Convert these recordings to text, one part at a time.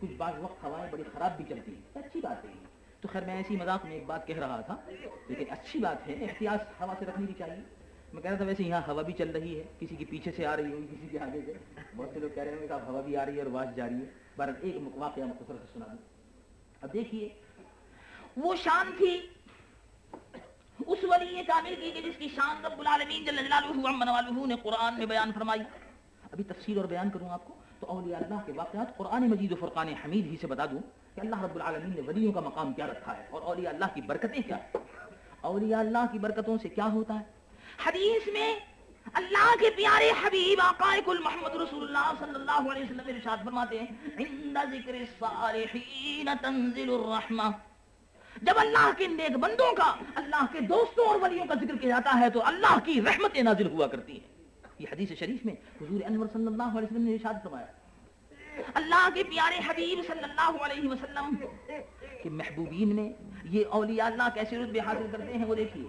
کچھ بعض وقت ہوائیں بڑی خراب بھی چلتی ہیں، اچھی بات نہیں. تو خیر میں ایسی مذاق میں ایک بات کہہ رہا تھا، لیکن اچھی بات ہے، احتیاط ہوا سے رکھنی بھی چاہیے. میں کہہ رہا تھا ویسے یہاں ہوا بھی چل رہی ہے، کسی کے پیچھے سے آ رہی ہوگی، کسی کے آگے سے. بہت سے لوگ کہہ رہے ہیں کہ اب ہوا بھی آ رہی ہے اور آواز جا رہی ہے. بہرحال ایک واقعہ مختصر سے سنا دوں. اب دیکھیے وہ شان تھی اس ولی کامل کی کہ جس کی شان رب العالمین جل جلالہ عم نوالہ نے قرآن میں بیان فرمائی. ابھی تفصیل اور بیان کروں آپ کو تو اولیاء اللہ کے واقعات قرآن مجید و فرقان حمید ہی سے بتا دوں کہ اللہ رب العالمین نے ولیوں کا مقام کیا رکھا ہے اور اولیاء اللہ کی برکتیں کیا ہیں. اولیاء اللہ کی برکتوں سے کیا ہوتا ہے؟ حدیث میں اللہ کے پیارے حبیب آقا کل محمد رسول اللہ صلی اللہ علیہ وسلم ارشاد فرماتے ہیں عند ذکر الصالحین تنزل الرحمہ. جب اللہ کے نیک بندوں کا، اللہ کے دوستوں اور ولیوں کا ذکر کیا جاتا ہے تو اللہ کی رحمتیں نازل ہوا کرتی ہیں. یہ حدیث شریف میں حضور انور صلی اللہ علیہ وسلم نے ارشاد فرمایا. اللہ کے پیارے حبیب صلی اللہ علیہ وسلم کے محبوبین میں یہ اولیاء اللہ کیسے رتبے حاصل کرتے ہیں وہ دیکھیے.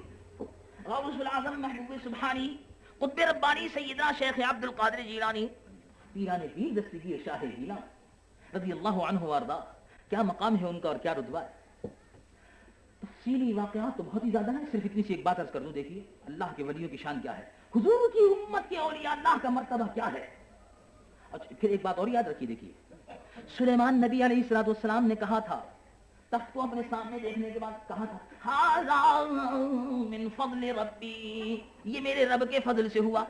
غوث العظم محبوب سبحانی قطب ربانی سیدنا شیخ عبد القادر جیلانی پیران پیر دستگیر شاہ جیلان رضی اللہ عنہ وارضا، کیا مقام ہے ان کا اور کیا رتبہ ہے. تفصیلی واقعات تو بہت ہی زیادہ ہیں، صرف اتنی سی ایک بات عرض کر دوں. دیکھیے اللہ کے ولیوں کی شان کیا ہے، حضور کی امت کے اولیاء اللہ کا مرتبہ کیا ہے. اچھا پھر ایک بات اور یاد رکھیے. دیکھیے سلیمان نبی علیہ الصلوۃ والسلام نے کہا تھا، تخت کو اپنے سامنے دیکھنے کے بعد کہا تھا ھذا من فضل ربی، یہ میرے رب کے فضل سے ہوا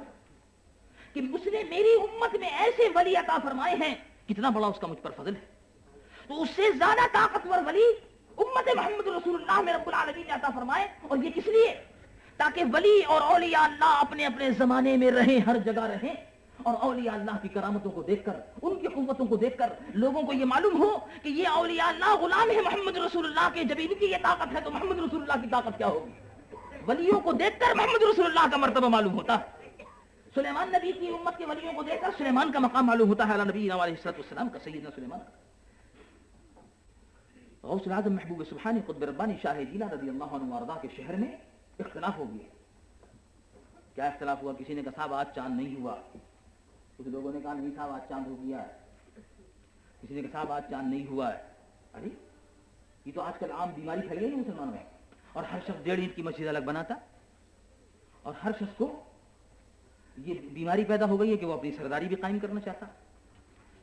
کہ اس نے میری امت میں ایسے ولی عطا فرمائے ہیں. کتنا بڑا اس کا مجھ پر فضل ہے. تو اس سے زیادہ طاقتور ولی امت محمد رسول اللہ میں رب العالمین نے عطا فرمائے. اور یہ کس لیے؟ تاکہ ولی اور اولیاء اللہ اپنے اپنے زمانے میں رہیں، ہر جگہ رہیں، اور اولیاء اللہ کی کرامتوں کو دیکھ کر، ان کی قوتوں کو دیکھ کر لوگوں کو یہ معلوم ہو کہ یہ اولیاء اللہ غلام ہے محمد رسول اللہ کے. جب ان کی یہ طاقت ہے تو محمد رسول اللہ کی طاقت کیا ہوگی. ولیوں کو دیکھ کر محمد رسول اللہ کا مرتبہ معلوم ہوتا ہے. سلیمان نبی کی امت کے ولیوں کو دیکھ کر سلیمان کا مقام معلوم ہوتا ہے علی نبی علیہ الصلوۃ والسلام کا، سیدنا سلیمان. غوث العظم محبوب سبحانی قطب ربانی شاہ جیلان رضی اللہ عنہ وارضا کے شہر میں اختلاف ہو گیا. کیا اختلاف ہوا؟ کسی نے کہا صاحب آج چاند نہیں ہوا، کچھ لوگوں نے کہا نہیں صاحب آج چاند ہو گیا ہے، کسی نے کہا صاحب آج چاند نہیں ہوا ہے. ارے یہ تو آج کل عام بیماری پھیل گئی ہے مسلمانوں میں، اور ہر شخص 1.5 اینٹ کی مسجد الگ بناتا، اور ہر شخص کو یہ بیماری پیدا ہو گئی ہے کہ وہ اپنی سرداری بھی قائم کرنا چاہتا.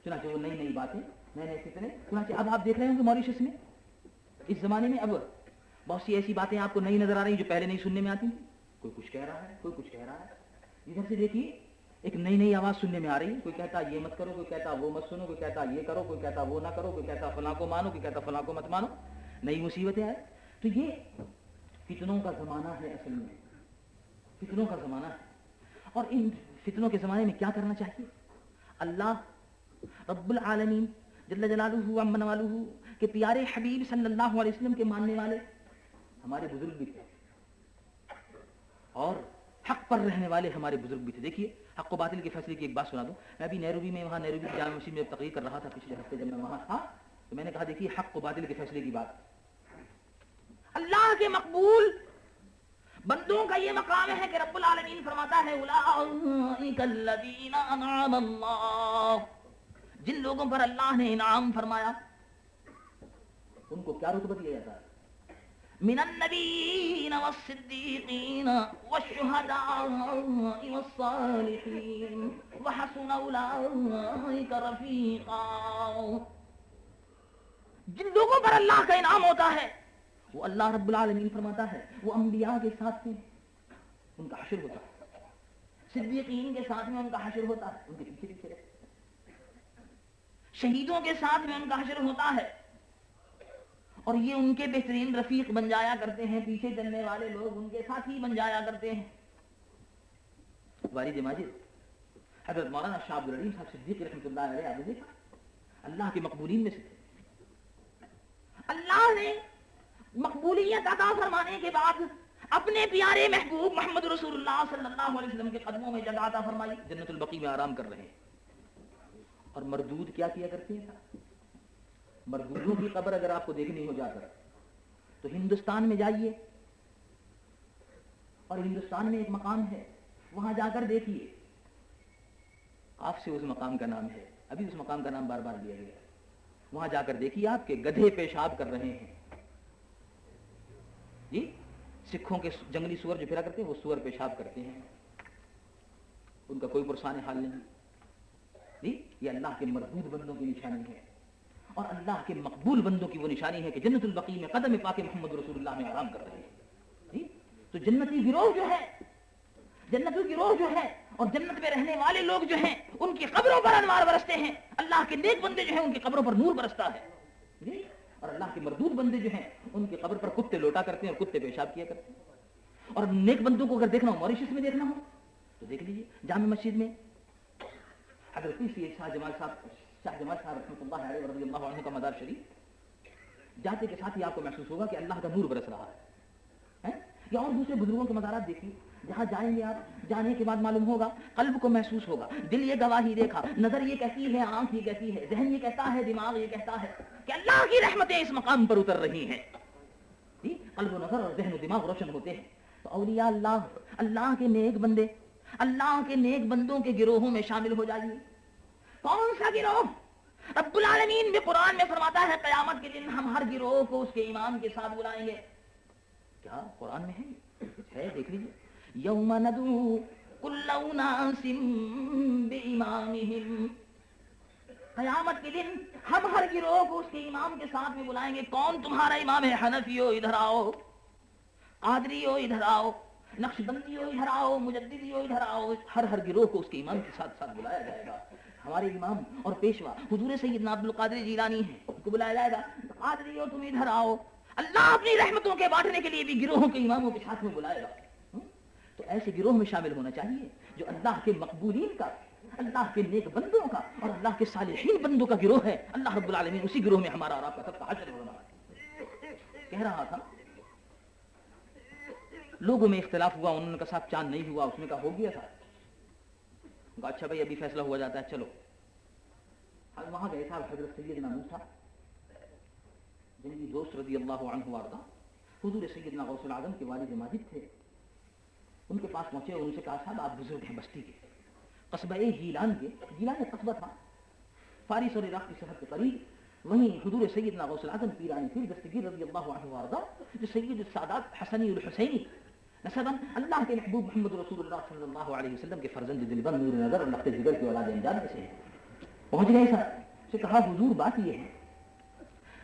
چنانچہ وہ نئی نئی باتیں، نئے نئے فتنے. چنانچہ اب آپ دیکھ رہے ہوں کہ موریشس میں اس زمانے میں اب بہت سی ایسی باتیں آپ کو نئی نظر آ رہی ہیں جو پہلے نہیں سننے میں آتی. کوئی کچھ کہہ رہا ہے، کوئی کچھ کہہ رہا ہے. ادھر سے دیکھیے ایک نئی نئی آواز سننے میں آ رہی ہے. کوئی کہتا یہ مت کرو، کوئی کہتا وہ مت سنو، کوئی کہتا یہ کرو، کوئی کہتا وہ نہ کرو، کوئی کہتا فلاں کو مانو، کوئی کہتا فلاں کو مت مانو. نئی مصیبتیں آئے. تو یہ فتنوں کا زمانہ ہے، اصل میں فتنوں کا زمانہ ہے. اور ان فتنوں کے زمانے میں کیا کرنا چاہیے؟ اللہ رب العالمین جل جلالہ عم نوالہ کے پیارے حبیب صلی اللہ علیہ وسلم کے ماننے والے ہمارے بزرگ بھی تھے، اور حق پر رہنے والے ہمارے بزرگ بھی تھے. دیکھیے حق و باطل کے فیصلے کی ایک بات سنا دوں. میں ابھی نیروبی میں، وہاں نیروبی کی جامع مسجد میں تقریر کر رہا تھا پچھلے ہفتے جب میں وہاں تھا، تو میں نے کہا دیکھیے حق و باطل کے فیصلے کی بات، اللہ کے مقبول بندوں کا یہ مقام ہے کہ رب العالمین فرماتا ہے اولئک الذین انعم اللہ، جن لوگوں پر اللہ نے انعام فرمایا ان کو کیا رتبہ دیا جاتا ہے؟ من النبیین والصدیقین والشہداء والصالحین وحسن اولئک رفیقا. جن لوگوں پر اللہ کا انعام ہوتا ہے وہ اللہ رب العالمین فرماتا ہے وہ انبیاء کے ساتھ میں ان کا حشر ہوتا ہے، صدیقین کے ساتھ میں ان کا حشر ہوتا ہے، ان کے پیچھے پیچھے رہتے، شہیدوں کے ساتھ میں ان کا حشر ہوتا ہے، اور یہ ان کے بہترین رفیق بن جایا کرتے ہیں. پیچھے چلنے والے لوگ ان کے ساتھی بن جایا کرتے ہیں. والد ماجد حضرت مولانا شاہ عبد العلیم صاحب صدیق رحمۃ اللہ علیہ، آپ نے دیکھا اللہ کے مقبولین میں سے تھے. اللہ نے مقبولیت عطا فرمانے کے بعد اپنے پیارے محبوب محمد رسول اللہ صلی اللہ علیہ وسلم کے قدموں میں جگہ عطا فرمائی. جنت البقیع میں آرام کر رہے ہیں. اور مردود کیا کیا کرتے ہیں؟ مردودوں کی قبر اگر آپ کو دیکھنی ہو جا کر تو ہندوستان میں جائیے، اور ہندوستان میں ایک مقام ہے وہاں جا کر دیکھیے. آپ سے اس مقام کا نام ہے، ابھی اس مقام کا نام بار بار لیا گیا. وہاں جا کر دیکھیے آپ کہ گدھے پیشاب کر رہے ہیں. جی سکھوں کے جنگلی سور جو پھرا کرتے ہیں وہ سور پیشاب کرتے ہیں, ان کا کوئی پرسان حال نہیں. جی یہ اللہ کے مردود بندوں کی نشانی ہے, اور اللہ کے مقبول بندوں کی وہ نشانی ہے کہ جنت البقیع میں قدم پاک محمد رسول اللہ میں آرام کر رہے ہیں. جی تو جنتی گروہ جو ہے, جنتی گروہ جو ہے اور جنت میں رہنے والے لوگ جو ہیں ان کی قبروں پر انوار برستے ہیں, اللہ کے نیک بندے جو ہیں ان کی قبروں پر نور برستا ہے. جی اور اللہ کے مردود بندے جو ہیں ان کی قبر پر کتے لوٹا کرتے ہیں اور کتے پیشاب کیا کرتے ہیں. اور نیک بندوں کو اگر دیکھنا ہو, موریشس میں دیکھنا ہو تو دیکھ لیجیے جامع مسجد میں حضرت شاہ جمال صاحب رحمۃ اللہ علیہ رضی اللہ عنہ کا مزار شریف, جاتے کے ساتھ ہی آپ کو محسوس ہوگا کہ اللہ کا نور برس رہا ہے. یا اور دوسرے بزرگوں کے مزارات دیکھیے, جہاں جائیں گے آپ, جانے کے بعد معلوم ہوگا, قلب کو محسوس ہوگا, دل یہ گواہی دیکھا, نظر یہ کہتی ہے, آنکھ یہ کہتی ہے, ذہن یہ کہتا ہے, دماغ یہ کہتا ہے کہ اللہ کی رحمتیں اس مقام پر اتر رہی ہیں. قلب و نظر اور ذہن و دماغ روشن ہوتے ہیں. تو اولیاء اللہ, اللہ کے نیک بندے, اللہ کے نیک بندوں کے گروہوں میں شامل ہو جائیے. کون سا گروہ؟ رب العالمین بھی قرآن میں فرماتا ہے قیامت کے دن ہم ہر گروہ کو اس کے امام کے ساتھ بلائیں گے. کیا قرآن میں ہے دیکھ لیجیے. یوم ندعو کل اناس بامامہم, قیامت کے دن ہم ہر گروہ کو اس کے امام کے ساتھ میں بلائیں گے. کون تمہارا امام ہے؟ حنفیو ادھر آؤ, قادریو ادھر آؤ, نقشبندیو ادھر آؤ, مجددیو ادھر آؤ. ہر گروہ کو اس کے امام کے ساتھ ساتھ بلایا جائے گا. ہمارے امام اور پیشوا حضور سیدنا عبد القادر جیلانی ہیں, ان کو بلایا جائے گا, قادریو تم ادھر آؤ. اللہ اپنی رحمتوں کے بانٹنے کے لیے بھی گروہوں کے اماموں کے ساتھ میں بلائے گا. تو ایسے گروہ میں شامل ہونا چاہیے جو اللہ کے مقبولین کا, اللہ کے نیک بندوں کا اور اللہ کے صالحین بندوں کا گروہ ہے. اللہ رب العالمین اسی گروہ میں ہمارا اور آپ کا سب کا حشر ہونا ہے. کہہ رہا تھا لوگوں میں اختلاف ہوا, انہوں نے کہا صاحب چاند نہیں ہوا, اس نے کہا ہو گیا تھا. اچھا بھائی ابھی فیصلہ ہوا جاتا ہے, چلو. وہاں گئے تھا حضرت سیدنا موسیٰ جن کی دوست رضی اللہ عنہ وارضا, حضور سیدنا غوث العظم کے والد ماجد تھے. ان کے پاس پہنچے اور ان سے کہا صاحب آپ بزرگ ہیں بستی کے, قصبہ گیلان کے, گیلان ایک قصبہ تھا فارس اور عراق کی سرحد کے قریب. وہیں حضور سیدنا غوث العظم پیرانی پیر دستگیر رضی اللہ عنہ وارضا جو سید السادات حسنی الحسینی نسباً اللہ کے محبوب محمد رسول اللہ صلی اللہ علیہ وسلم کے فرزند دلبند نور نظر اور نقط جگر کی اولاد امجاد میں سے پہنچ گئے. سے کہا حضور بات یہ ہے,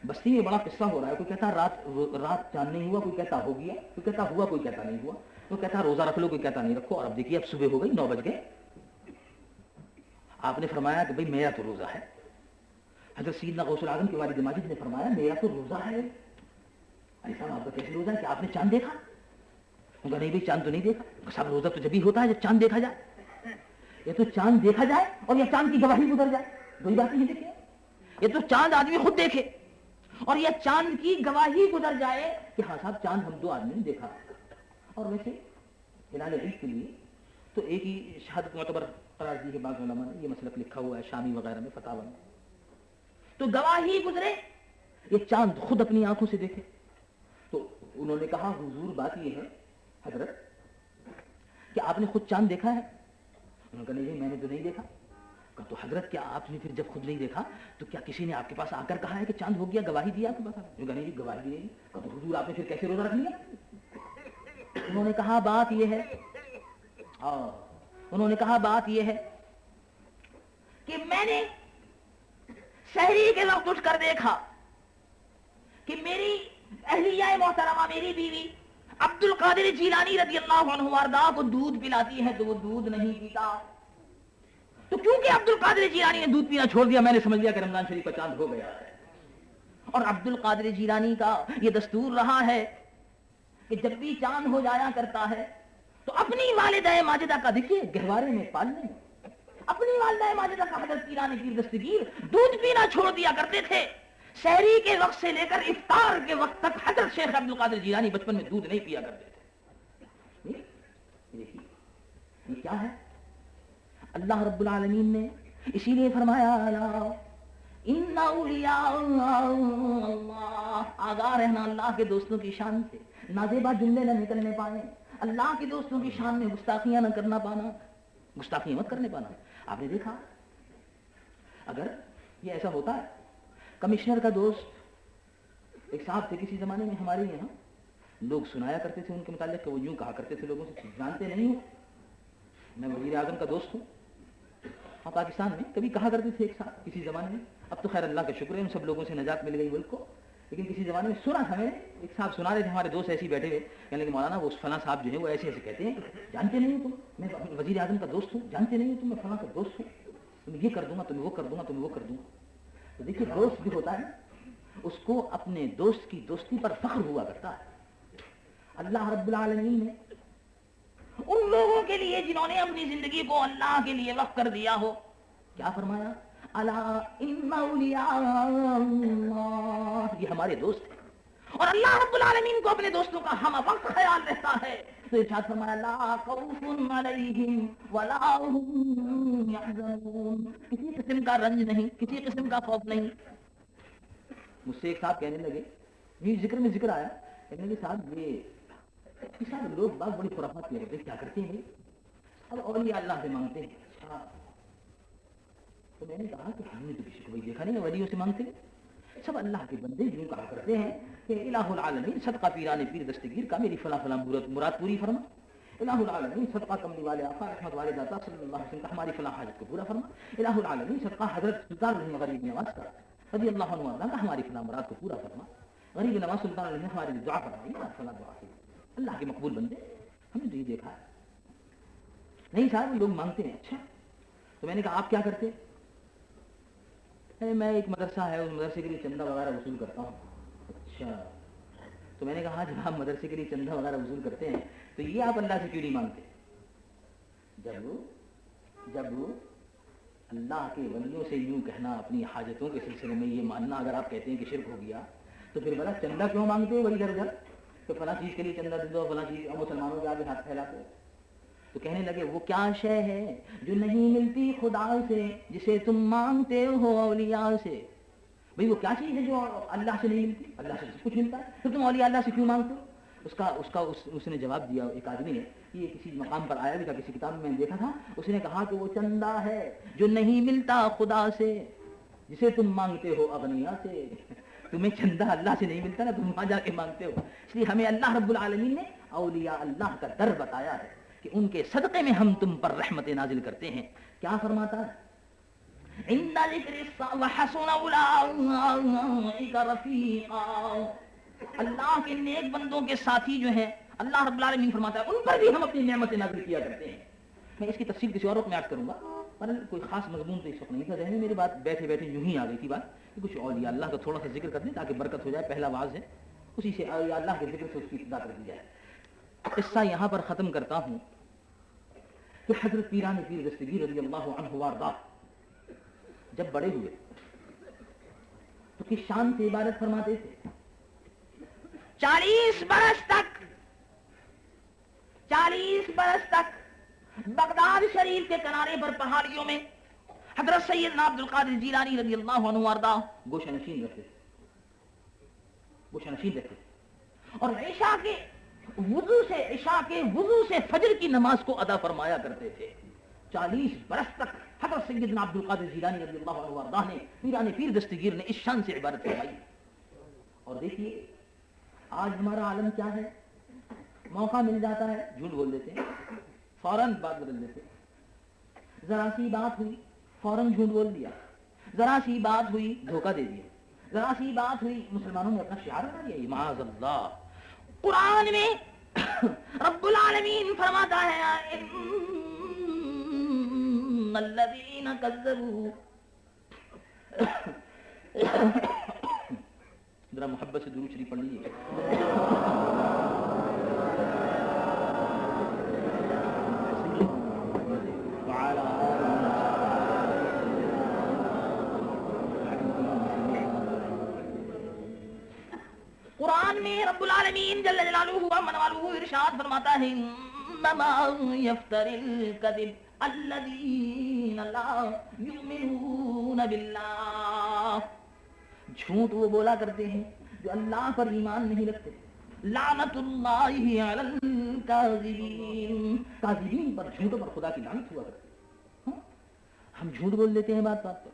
بستی میں بڑا قصہ ہو رہا ہے. کوئی کہتا رات چاند نہیں ہوا, کوئی کہتا ہو گیا, کوئی کہتا ہوا, کوئی کہتا نہیں ہوا, کوئی کہتا روزہ رکھ لو, کوئی کہتا نہیں رکھو. اور اب دیکھیے اب صبح ہو گئی, 9 بج گئے. آپ نے فرمایا کہ بھئی میرا تو روزہ ہے. حضرت سیدنا غوث العظم کے والد ماجد نے فرمایا میرا تو روزہ ہے. ایسا آپ کا کیسے روزہ ہے کہ آپ نے چاند دیکھا؟ ان کا نہیں بھائی چاند تو نہیں دیکھا. صاحب روزہ تو جب ہی ہوتا ہے جب چاند دیکھا جائے. یہ تو چاند دیکھا جائے اور یہ چاند کی گواہی گزر جائے, دو ہی باتیں نہیں دیکھیں. یہ تو چاند آدمی خود دیکھے اور یہ چاند کی گواہی گزر جائے کہ ہاں صاحب چاند ہم 2 آدمی نے دیکھا. اور ویسے ہلال عید کے لیے تو ایک ہی شہادت معتبر قرار دی ہے بعض علماء نے, یہ مسلک لکھا ہوا ہے شامی وغیرہ میں فتاوی میں. تو گواہی گزرے, یہ چاند خود اپنی آنکھوں سے دیکھے. تو انہوں نے کہا حضور بات یہ ہے حضرت کہ آپ نے خود چاند دیکھا ہے؟ انہوں نے کہا نہیں میں نے تو نہیں دیکھا. تو حضرت کیا آپ نے پھر جب خود نہیں دیکھا تو کیا کسی نے آپ کے پاس آ کر کہا ہے کہ چاند ہو گیا, گواہی دیا آپ کے پاس؟ نہیں جی گواہی دی نہیں. تو حضور آپ نے پھر کیسے روزہ رکھ لیا؟ انہوں نے کہا بات یہ ہے, انہوں نے کہا بات یہ ہے کہ میں نے سحری کے وقت اٹھ کر دیکھا کہ میری اہلیہ محترمہ, میری بیوی عبد القادر جیلانی رضی اللہ عنہ وارضا کو دودھ پلاتی ہے تو وہ دودھ نہیں پیتا. تو کیونکہ عبد القادر جیلانی نے دودھ پینا چھوڑ دیا, میں نے سمجھ لیا کہ رمضان شریف کا چاند ہو گیا ہے. اور عبد القادر جیلانی کا یہ دستور رہا ہے کہ جب بھی چاند ہو جایا کرتا ہے تو اپنی والدہ ماجدہ کا دیکھیے گہوارے میں پالنے, اپنی والدہ ماجدہ کا حضرت پیرانی پیر دستگیر دودھ پینا چھوڑ دیا کرتے تھے. سحری کے وقت سے لے کر افطار کے وقت تک حضرت شیخ عبد القادر جیلانی بچپن میں دودھ نہیں پیا کرتے تھے. یہ کیا ہے؟ اللہ رب العالمین نے اسی لیے فرمایا ان اولیاء اللہ, آگاہ رہنا اللہ کے دوستوں کی شان سے, نازیبا جملے نہ نکلنے پائے, اللہ کے دوستوں کی شان میں گستاخیاں نہ کرنا پانا, گستاخیاں مت کرنے پانا. آپ نے دیکھا اگر یہ ایسا ہوتا ہے کمشنر کا دوست ایک صاحب تھے کسی زمانے میں ہمارے یہاں، لوگ سنایا کرتے تھے ان کے متعلق کہ وہ یوں کہا کرتے تھے لوگوں سے، جانتے نہیں ہو میں وزیر اعظم کا دوست ہوں. ہاں پاکستان میں کبھی کہا کرتے تھے ایک صاحب کسی زمانے میں، اب تو خیر اللہ کا شکر ہے ان سب لوگوں سے نجات مل گئی ملک کو، لیکن کسی زمانے میں سنا تھا میں نے، ایک صاحب سنا رہے تھے ہمارے دوست ایسے ہی بیٹھے ہوئے، کہنے لگے مولانا وہ فلاں صاحب جو ہے وہ ایسے ایسے کہتے ہیں، جانتے نہیں ہو تم میں وزیر اعظم کا دوست ہوں، جانتے نہیں ہو تم میں فلاں کا دوست ہوں، تمہیں یہ کر دوں گا تمہیں وہ کر دوں گا تمہیں وہ کر دوں گا. تو دیکھیے دوست جو ہوتا ہے اس کو اپنے دوست کی دوستی پر فخر ہوا کرتا ہے. اللہ رب العالمین نے ان لوگوں کے لیے جنہوں نے اپنی زندگی کو اللہ کے لیے وقف کر دیا ہو کیا فرمایا؟ الا ان اولیاء اللہ، یہ ہمارے دوست ہیں اور اللہ رب العالمین کو اپنے دوستوں کا ہم وقت خیال رہتا ہے. تو ارشاد فرمایا لا خوف علیہم ولا هم يحزنون، کسی قسم کا رنج نہیں، کسی قسم کا خوف نہیں. مجھ سے ایک صاحب کہنے لگے، یہ ذکر میں ذکر آیا، کہنے لگے صاحب یہ صاحب لوگ باغ بڑی خرافات کیا کرتے ہیں، کیا کرتے ہیں اب اولیاء اللہ سے مانگتے ہیں. اچھا تو میں نے کہا کہ ہم نے تو کسی کو بھی دیکھا نہیں ہے ولیوں سے مانگتے، سب اللہ کے بندے یوں کہا کرتے ہیں کہ الہ العالمین صدقہ پیران پیر دستگیر کا میری فلاں فلاں مراد پوری فرما، الہ العالمین صدقہ کملی والے آقا رحمت والے داتا صلی اللہ علیہ وسلم کا ہماری فلاں حاجت کو پورا فرما، الہ العالمین صدقہ حضرت سلطان العلم غریب نواز کا رضی اللہ عنہ کا ہماری فلاں مراد کو پورا فرما، غریب نواز سلطان العلم ہماری دعا فرمائیے فلاں دعا کی. اللہ کے مقبول بندے ہم نے تو یہ دیکھا ہے. نہیں صاحب لوگ مانگتے ہیں. اچھا تو میں نے کہا آپ کیا کرتے؟ میں ایک مدرسہ ہے اس مدرسے کے لیے چندہ وغیرہ وصول کرتا ہوں. اچھا تو میں نے کہا جب آپ مدرسے کے لیے چندہ وغیرہ وصول کرتے ہیں تو یہ آپ اللہ سے کیوں نہیں مانگتے؟ جب اللہ کے ولیوں سے یوں کہنا اپنی حاجتوں کے سلسلے میں یہ ماننا اگر آپ کہتے ہیں کہ شرک ہو گیا تو پھر بڑا چندہ کیوں مانگتے ہو بڑی گھر تو فلاں چیز کے لیے چندہ دے دو فلاں چیز مسلمانوں کے آگے ہاتھ پھیلاتے ہو. تو کہنے لگے وہ کیا شے ہے جو نہیں ملتی خدا سے جسے تم مانگتے ہو اولیاء سے؟ بھئی وہ کیا چیز ہے جو اللہ سے نہیں ملتی؟ اللہ سے کچھ ملتا ہے تو تم اولیاء اللہ سے کیوں مانگتے ہو؟ اس نے جواب دیا، ایک آدمی نے، یہ کسی مقام پر آیا بھی تھا کسی کتاب میں دیکھا تھا، اس نے کہا کہ وہ چندہ ہے جو نہیں ملتا خدا سے جسے تم مانگتے ہو اغنیاء سے. تمہیں چندہ اللہ سے نہیں ملتا نا، تم وہاں جا کے مانگتے ہو. اس لیے ہمیں اللہ رب العالمین نے اولیاء اللہ کا در بتایا ہے کہ ان کے صدقے میں ہم تم پر رحمت نازل کرتے ہیں. کیا فرماتا ہے؟ عند ذکر وحسن اولئک رفیقا، اللہ کے نیک بندوں کے ساتھی جو ہیں اللہ رب العالمین فرماتا ہے ان پر بھی ہم اپنی نعمت نازل کیا کرتے ہیں. میں اس کی تفصیل کسی اور وقت میں عرض کروں گا، پر کوئی خاص مضمون تو اس وقت نہیں تھا ذہن میں، میری بات بیٹھے بیٹھے یوں ہی آ گئی تھی بات کہ کچھ اولیاء اللہ کا تھوڑا سا ذکر کر دیں تاکہ برکت ہو جائے. پہلا واعظ ہے اسی سے اولیاء اللہ کے ذکر سے اس کی ابتدا کر دی جائے. قصہ یہاں پر ختم کرتا ہوں کہ حضرت پیران پیر دستگیر رضی اللہ عنہ وارضاہ جب بڑے ہوئے تو کس شان سے عبادت فرماتے تھے؟ 40 برس تک بغداد شریف کے کنارے پر پہاڑیوں میں حضرت سیدنا عبد القادر جیلانی رضی اللہ عنہ وارضاہ گوشہ نشین رہتے اور عشاء کے وضو سے فجر کی نماز کو ادا فرمایا کرتے تھے. 40 برس تک حضرت سیدنا عبد القادر جیلانی رضی اللہ عنہ وارضاہ نے پیران پیر دستگیر نے اس شان سے عبادت فرمائی. اور دیکھیے آج ہمارا عالم کیا ہے، موقع مل جاتا ہے جھوٹ بول دیتے ہیں، فوراً بات بدل دیتے ہیں. ذرا سی بات ہوئی فوراً جھوٹ بول دیا، ذرا سی بات ہوئی دھوکہ دے دیا، ذرا سی بات ہوئی مسلمانوں نے اپنا شعار بنا دیا. معاذ اللہ. قرآن میں رب العالمین فرماتا ہے ان الذین کذبوا، ذرا محبت سے درود شریف پڑھ لیجیے. قرآن میں رب العالمین جل جلالہ و من والہ ارشاد فرماتا ہے انما یفتر الکذب الذین لا یؤمنون باللہ، جھوٹ وہ بولا کرتے ہیں جو اللہ پر ایمان نہیں رکھتے. لعنت اللہ علی الکاذبین، کاذبین پر، جھوٹوں پر خدا کی لعنت ہوا کرتی. ہم جھوٹ بول دیتے ہیں بات بات پر.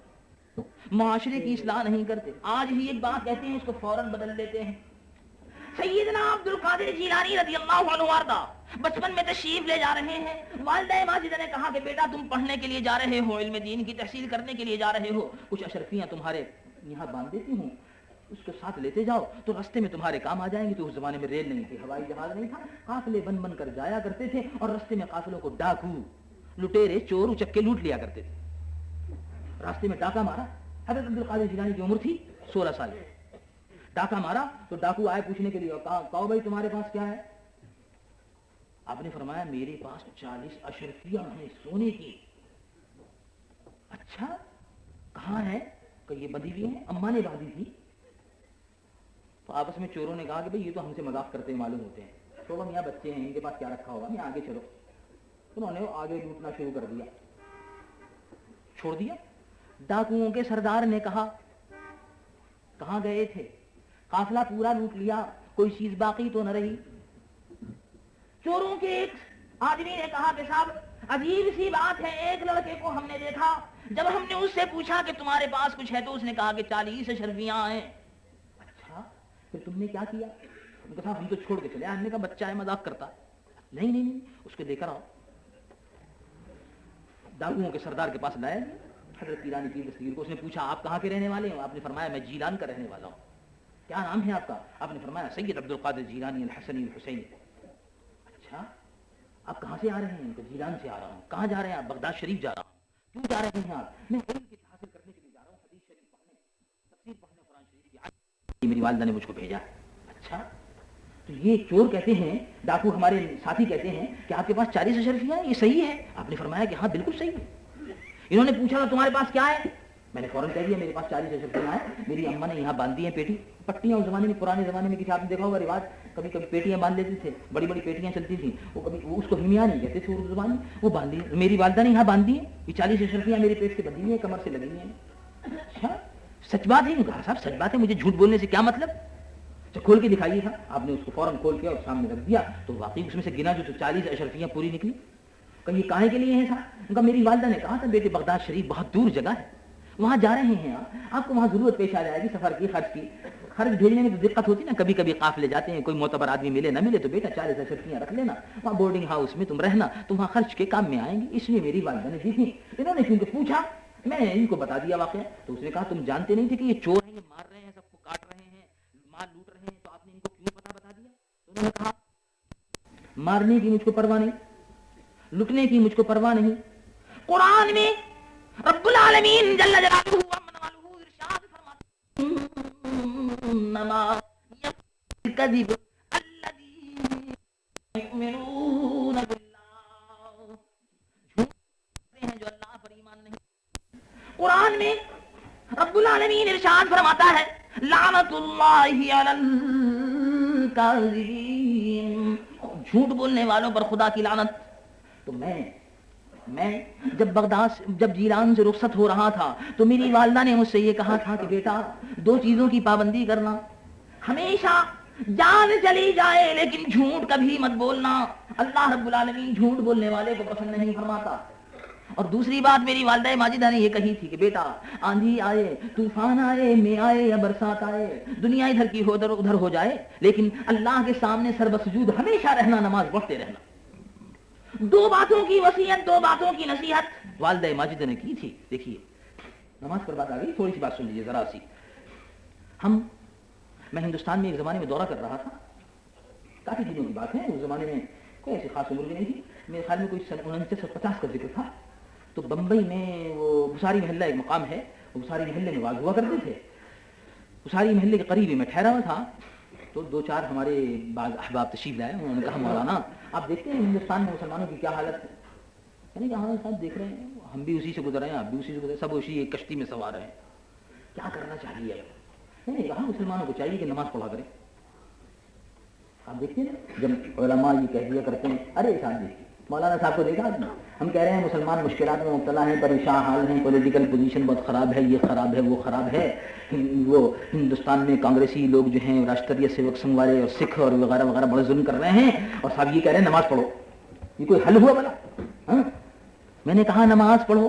معاشرے کی اصلاح نہیں کرتے. آج ہی ایک بات کہتے ہیں اس کو فوراً بدل دیتے ہیں. سیدنا عبد القادر جیلانی رضی اللہ عنہ وارضا بچپن میں تشریف لے جا رہے ہیں. والدہ ماجدہ نے کہا کہ بیٹا تم پڑھنے کے لیے جا رہے ہو, علم دین کی تحصیل کرنے کے لیے جا رہے ہو, کچھ اشرفیاں تمہارے یہاں باندھ دیتی ہوں, اس کے ساتھ لیتے جاؤ تو راستے میں تمہارے کام آ جائیں گے. تو اس زمانے میں ریل نہیں تھی, ہوائی جہاز نہیں تھا, قافلے بن بن کر جایا کرتے تھے اور راستے میں قافلوں کو ڈاکو, لٹیرے, چور اچکے لوٹ لیا کرتے تھے. راستے میں ڈاکہ مارا. حضرت عبد القادر جیلانی کی عمر تھی 16 سال. ڈاکہ مارا تو ڈاکو آئے پوچھنے کے لیے, کہو بھائی تمہارے پاس کیا ہے؟ آپ نے فرمایا میرے پاس 40 اشرفیاں ہیں سونے کی. اچھا کہاں ہے؟ کہ یہ بندھی ہوئی ہیں, اماں نے باندھی تھی. تو آپس میں چوروں نے کہا کہ بھئی یہ تو ہم سے مذاق کرتے معلوم ہوتے ہیں, چھوڑو میاں بچے ہیں, ان کے پاس کیا رکھا ہوگا, میں آگے چلو. انہوں نے آگے لوٹنا شروع کر دیا, چھوڑ دیا. ڈاکوؤں کے سردار نے کہا کہاں گئے تھے؟ قافلہ پورا لوٹ لیا, کوئی چیز باقی تو نہ رہی. چوروں کے ایک آدمی نے کہا کہ صاحب عجیب سی بات ہے, ایک لڑکے کو ہم نے دیکھا, جب ہم نے اس سے پوچھا کہ تمہارے پاس کچھ ہے تو اس نے کہا کہ 40 اشرفیاں ہیں. اچھا پھر تم نے کیا کیا؟ ہم نے کہا ہم تو چھوڑ کے چلے. ہم نے کہا بچہ ہے مذاق کرتا. نہیں نہیں نہیں, اس کو لے کر آؤ. ڈاکوؤں کے سردار کے پاس لایا حضرت پیرانی پیر دستگیر کو. اس نے پوچھا آپ کہاں کے رہنے والے ہیں؟ آپ نے فرمایا میں جیلان کا رہنے والا ہوں. کیا نام ہے آپ کا؟ آپ نے فرمایا سید عبد القادر جیلانی الحسنی الحسینی. اچھا آپ کہاں سے آ رہے ہیں؟ تو جیلان سے آ رہا ہوں. کہاں جا رہے ہیں آپ؟ بغداد شریف جا رہا ہوں. کیوں جا رہے ہیں آپ؟ میں علم کی حاصل کرنے کے لیے جا رہا ہوں, حدیث شریف پڑھنے, تفسیر پڑھنے, قرآن شریف کی. میری والدہ نے مجھ کو بھیجا. اچھا تو یہ چور کہتے ہیں, ڈاکو ہمارے ساتھی کہتے ہیں کہ آپ کے پاس 40 اشرفیاں ہیں, یہ صحیح ہے؟ آپ نے فرمایا کہ ہاں بالکل صحیح ہے. انہوں نے پوچھا تمہارے پاس کیا ہے؟ میں نے فوراً کہہ دیا میرے پاس 40 اشرفیاں ہیں. میری اماں نے یہاں باندھ دی ہیں پیٹی, پٹیاں. اس زمانے میں, پرانے زمانے میں کسی آپ نے دیکھا ہوگا رواج, کبھی کبھی پیٹیاں باندھ لیتے تھے, بڑی بڑی پیٹیاں چلتی تھیں. وہ کبھی اس کو ہمیاں نہیں کہتے تھے اردو زبان میں, وہ باندھ دی. میری والدہ نے یہاں باندھ دی ہیں. یہ 40 اشرفیاں میرے پیٹ سے بندھی ہوئی ہیں, کمر سے لگی ہوئی ہیں. اچھا سچ بات ہے؟ کہا صاحب سچ بات ہے, مجھے جھوٹ بولنے سے کیا مطلب. تو کھول کے دکھائیے تھا. آپ نے اس کو فوراً کھول کے اور سامنے رکھ دیا تو واقعی اس میں سے گنا جو 40 اشرفیاں پوری نکلی. کہ یہ کاہے کے لیے ہیں صاحب؟ ان کا میری والدہ نے کہا تھا بیٹے بغداد شریف بہت دور جگہ ہے, وہاں جا رہے ہیں آپ کو, وہاں ضرورت پیش آ جائے گی سفر کی, خرچ کی. خرچ بھیجنے میں تو دقت ہوتی نا, کبھی کبھی قافلے جاتے ہیں, کوئی معتبر آدمی ملے نہ ملے, تو بیٹا 40 اشرفیاں رکھ لینا, وہاں بورڈنگ ہاؤس میں تم رہنا, تو وہاں خرچ کے کام میں آئیں گی. اس لیے میری والدہ نے دی تھی. انہوں نے کیونکہ پوچھا, میں نے ان کو بتا دیا واقعہ. تو اس نے کہا تم جانتے نہیں تھے کہ یہ چور ہیں, یہ مار رہے ہیں, سب کو کاٹ رہے ہیں, مال لوٹ رہے ہیں, تو آپ نے ان کو کیوں پتہ بتا دیا؟ انہوں نے کہا مارنے کی مجھ کو پرواہ نہیں, لٹنے کی مجھ کو پرواہ نہیں. قرآن میں رب العالمین جل جلالہ ومن والہ ارشاد فرماتا انما الکذب الذین یؤمنون باللہ, جھوٹ ہیں جو اللہ پر ایمان نہیں. قرآن میں رب العالمین ارشاد فرماتا ہے لعنت اللہ علی الکاذبین, جھوٹ بولنے والوں پر خدا کی لعنت. تو میں جب جیلان سے رخصت ہو رہا تھا تو میری والدہ نے مجھ سے یہ کہا تھا کہ بیٹا 2 چیزوں کی پابندی کرنا, ہمیشہ جان چلی جائے لیکن جھوٹ کبھی مت بولنا. اللہ رب العالمین جھوٹ بولنے والے کو پسند نہیں فرماتا. اور دوسری بات میری والدہ ماجدہ نے یہ کہی تھی کہ بیٹا آندھی آئے, طوفان آئے, میں آئے یا برسات آئے, دنیا ادھر کی ادھر ہو جائے, لیکن اللہ کے سامنے سر بسجود ہمیشہ رہنا, نماز پڑھتے رہنا. 2 باتوں کی وصیت, 2 باتوں کی نصیحت والدہ ماجدہ نے کی تھی. دیکھیے نماز پر بات آ گئی, تھوڑی سی بات سن لیجیے ذرا سی. میں ہندوستان میں ایک زمانے میں دورہ کر رہا تھا, کافی دنوں کی بات ہے, اس زمانے میں کوئی ایسی خاص عمر بھی نہیں تھی, میرے خیال میں کوئی سن 1950 کا ذکر تھا. تو بمبئی میں وہ بھساری محلہ ایک مقام ہے, وہ بھساری محلے میں واز ہوا کرتے تھے. بھساری محلے کے قریب ہی میں ٹھہرا ہوا تھا, تو 2-4 ہمارے بعض احباب تشریف لائے. انہوں نے کہا مولانا آپ دیکھتے ہیں ہندوستان میں مسلمانوں کی کیا حالت ہے؟ میں نے کہا ہاں صاحب دیکھ رہے ہیں, ہم بھی اسی سے گزر رہے ہیں, آپ بھی اسی سے گزرے, سب اسی ایک کشتی میں سوار ہیں, کیا کرنا چاہیے؟ میں نے کہا مسلمانوں کو چاہیے کہ نماز پڑھا کریں. آپ دیکھتے ہیں جب علماء یہ کہہ دیا کرتے ہیں, ارے صاحب دیکھیے مولانا صاحب کو دیکھا ہم کہہ رہے ہیں مسلمان مشکلات میں مبتلا ہیں, پریشان حال ہیں, پولیٹیکل پوزیشن بہت خراب ہے, یہ خراب ہے, وہ خراب ہے. وہ ہندوستان میں کانگریسی لوگ جو ہیں راشٹریہ سیوک سنگھ والے اور سکھ اور وغیرہ وغیرہ بڑے ظلم کر رہے ہیں, اور صاحب یہ کہہ رہے ہیں نماز پڑھو. یہ کوئی حل ہوا بلا؟ میں نے کہا نماز پڑھو.